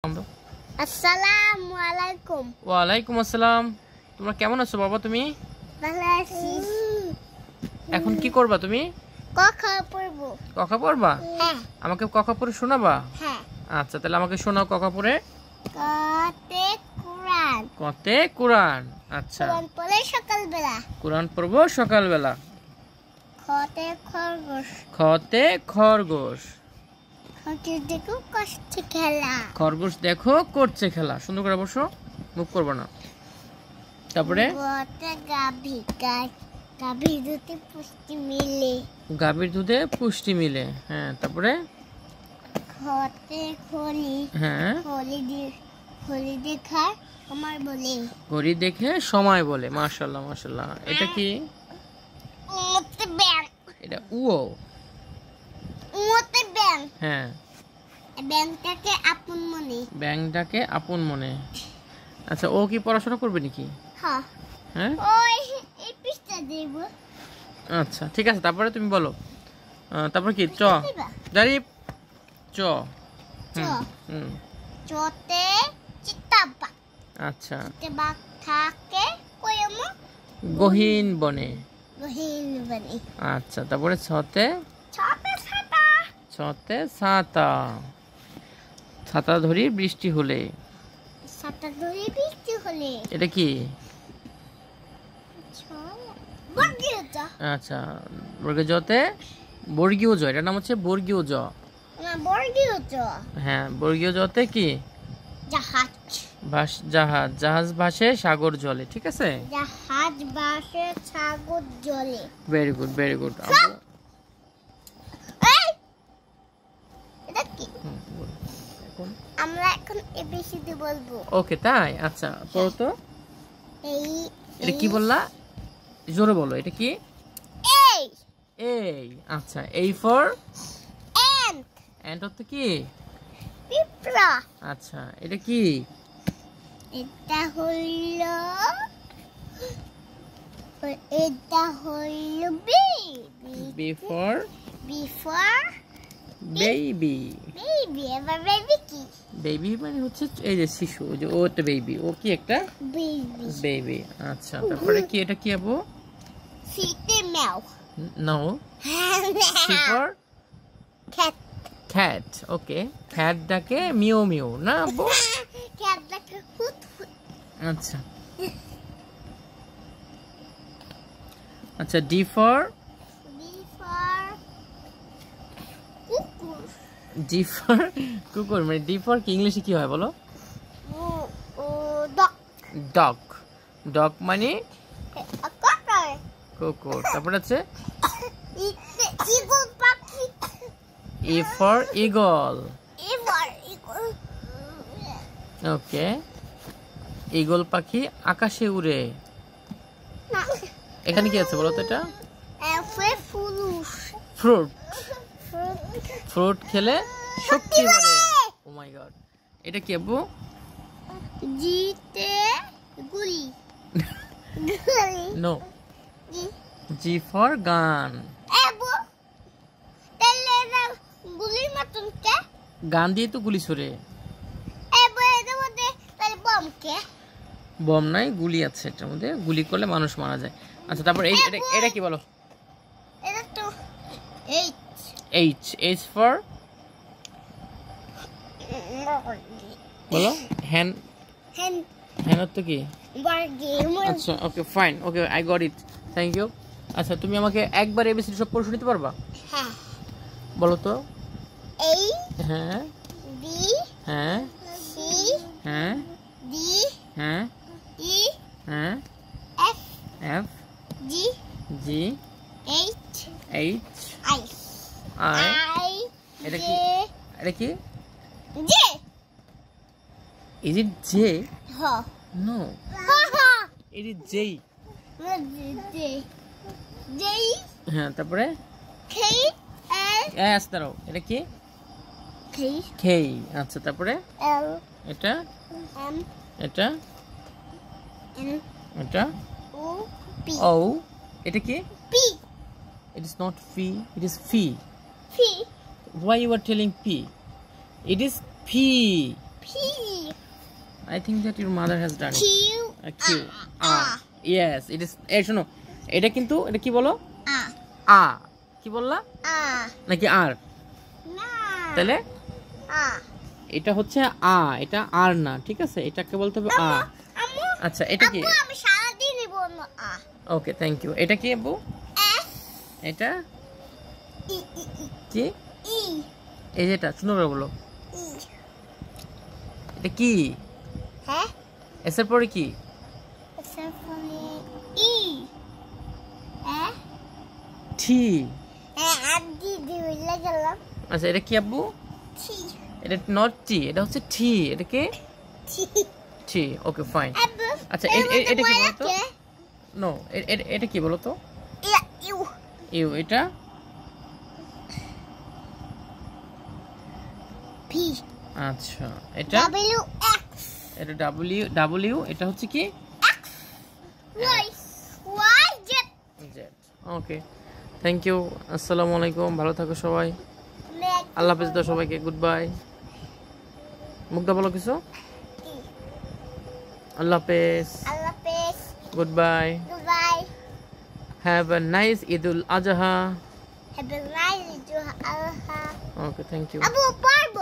আসসালামু আলাইকুম। ওয়ালাইকুম আসসালাম। তোমরা কেমন আছো বাবা? তুমি ভালো আছি। এখন কি করবা? তুমি কথা পড়ব। কথা পড়বা? হ্যাঁ আমাকে কথা পড়ে শোনাবা? হ্যাঁ। আচ্ছা, তাহলে আমাকে শোনাও কথা পড়ে। কতে কুরআন। কতে কুরআন। আচ্ছা, কুরআন পড়ে সকালবেলা। কুরআন পড়বো সকালবেলা। খতে খরগোশ। খতে খরগোশ। খতে দেখো করছে খেলা। খরগোশ দেখো করছে খেলা। সুন্দর করে বসো, মুভ করবো না। তারপরে গতে গাভী। গাভীর দুধে পুষ্টি মিলে। গাভীর দুধে পুষ্টি মিলে। হ্যাঁ, তারপরে খতে খলি। হ্যাঁ, খলি দেখার আমার বলে। ঘড়ি দেখে সময় বলে। মাশাআল্লাহ মাশাআল্লাহ। এটা কি? মতে ব্যাং। এটা উও। মতে ব্যাং। হ্যাঁ, ব্যাংটাকে আপন মনে। ব্যাংটাকে আপন মনে। আচ্ছা, ও কি পড়াশোনা করবে নাকি? হ্যাঁ। হ্যাঁ, ওই এই পৃষ্ঠা দেব। আচ্ছা ঠিক আছে। তারপরে তুমি বলো। তারপর কি? চ জারিফ। চ। চ। হুম। চতে চিতাবাঘ। আচ্ছা, চিতাবাঘ থাকে কয়ম গহীন বনে। গহীন বনে। আচ্ছা, তারপরে ছতে ছতে ছাতা। ছতে ছাতা। ছাতা ধরি বৃষ্টি হলে। ছাতা ধরে বৃষ্টি হলে। এটা কি? বর্গীয় জ। আচ্ছা, বর্গীয় জতে বর্গীয় জ। এটার নাম হচ্ছে বর্গীয় জ। না বর্গীয় জ। হ্যাঁ, বর্গীয় জতে কি? জাহাজ। জাহাজ। জাহাজ ভাসে সাগর জলে। ঠিক আছে, জাহাজ ভাসে সাগর জলে। Very good very good. এই এটা কি? আমরা এখন এবিসিডি বলবো। ওকে, তাই? আচ্ছা, পড়ো তো। এই এটা কি বললা? জোরে বলো। এটা কি? এই এই। আচ্ছা, এই ফর এন্ড এন্ড অর্থ কি? পিঁপড়া। আচ্ছা, এটা কি? এটা হইল B for before baby. Baby. এবার বেবি কি? বেবি মানে হচ্ছে এই যে শিশু, ওই যে ও একটা বেবি। ও কি একটা বেবি। বেবি। আচ্ছা, তারপরে কি? এটা কি আবু? সিতে meow. No, C for cat. Cat. Okay, cat ডাকে মিও মিও না আবু? ক্যাট ডাকে হুট হুট। আচ্ছা আচ্ছা, ডি ফর কুকুর। ডি ফর কুকুর। মানে ডি ফর কি ইংলিশে কি হয় বলো? ডগ। ডগ। ডগ মানে কুকুর। কুকুর। তারপর আছে ইগল পাখি। E for eagle. এবার ইগল। ওকে, ইগল পাখি আকাশে উড়ে। না এখানে কি আছে বলো তো? এটা এফে ফুলুস। ফ্রুট। ফ্রুট খেলে শক্তি বাড়ে। ও মাই গড। এটা কি আবু? জিতে গুলি। গুলি। No, G. জি ফর গান। এবো তাহলে এটা গুলির মতন কে? গান দিয়ে তো গুলি ছুড়ে। এবো এর মধ্যে তাহলে বম কে? বম নাই, গুলি আছে এটার মধ্যে। গুলি করলে মানুষ মারা যায়। আচ্ছা, তারপর এটা কি বলো? এটা তো এইচ। এইচ। এইচ ফর বলো। হ্যান্ড। হ্যান্ড হ্যান্ড অর্থ কি? বার্গি। আচ্ছা, okay fine. Okay, I got it. Thank you. আচ্ছা, তুমি আমাকে একবার এবিসিডি সব পড়ে শুনতে পারবা? হ্যাঁ। বলো তো। এই হ্যাঁ বি হ্যাঁ সি হ্যাঁ ডি হ্যাঁ ই হ্যাঁ F F G G H H I I. I এটা কি? এটা কি? জে। Is it J? হ নো, হ হ ইট ইজ জেই। জে জেই হ্যাঁ, তারপরে কে এল এস দাঁড়াও। এটা কি? কে খেই। আচ্ছা, তারপরে এল এটা এম এটা এন এটা ও পি ও। এটা কি? P It is not fee, it is fee. P Why you are telling P? It is fee. P. I think that your mother has done Q. it. A Q. Yes, it is. এই শোনো, এটা কিন্তু এটা কি বলো? আ। কি বললা? নাকি আর? না। তাহলে আ। এটা হচ্ছে আ, এটা আর না, ঠিক আছে? এটাকে বলতে হবে আ। আম্মু। আচ্ছা, এটা কি? আম্মু আমি সারা দিনই বলবো আ। ওকে, থ্যাংক ইউ। এটা কি আব্বু? S. এটা E. E. E. কি? E. এই যেটা সুন্দর করে বলো। E. এটা কি? হ্যাঁ? এস এর পরে কি? Symphony. E. হ্যাঁ? টি। হ্যাঁ, আদি দিলে গেলাম। আচ্ছা, এটা কি আব্বু? T. এটা নট টি, এটা হচ্ছে টি। এটা কি? T. টি। ওকে, ফাইন। আব্বু। আচ্ছা, এটা কি বলো তো? নো, এটা কি বলো তো? ইউ। ইউ। এটা P. আচ্ছা, এটা W. X. এটা ডাব্লিউ। এটা হচ্ছে কি? Y. Y. Z. Z. Okay, thank you. আসসালামু আলাইকুম, ভালো থাকো সবাই। আল্লাহ হাফেজ দাও সবাইকে, গুড বাই। মুগ্ধা বলো কিছু? আল্লাহ হাফেজ, Allah peace. Goodbye. Goodbye. Have a nice Eidul Azha. Have a nice day. Allah. Okay, thank you. Abu, parbo.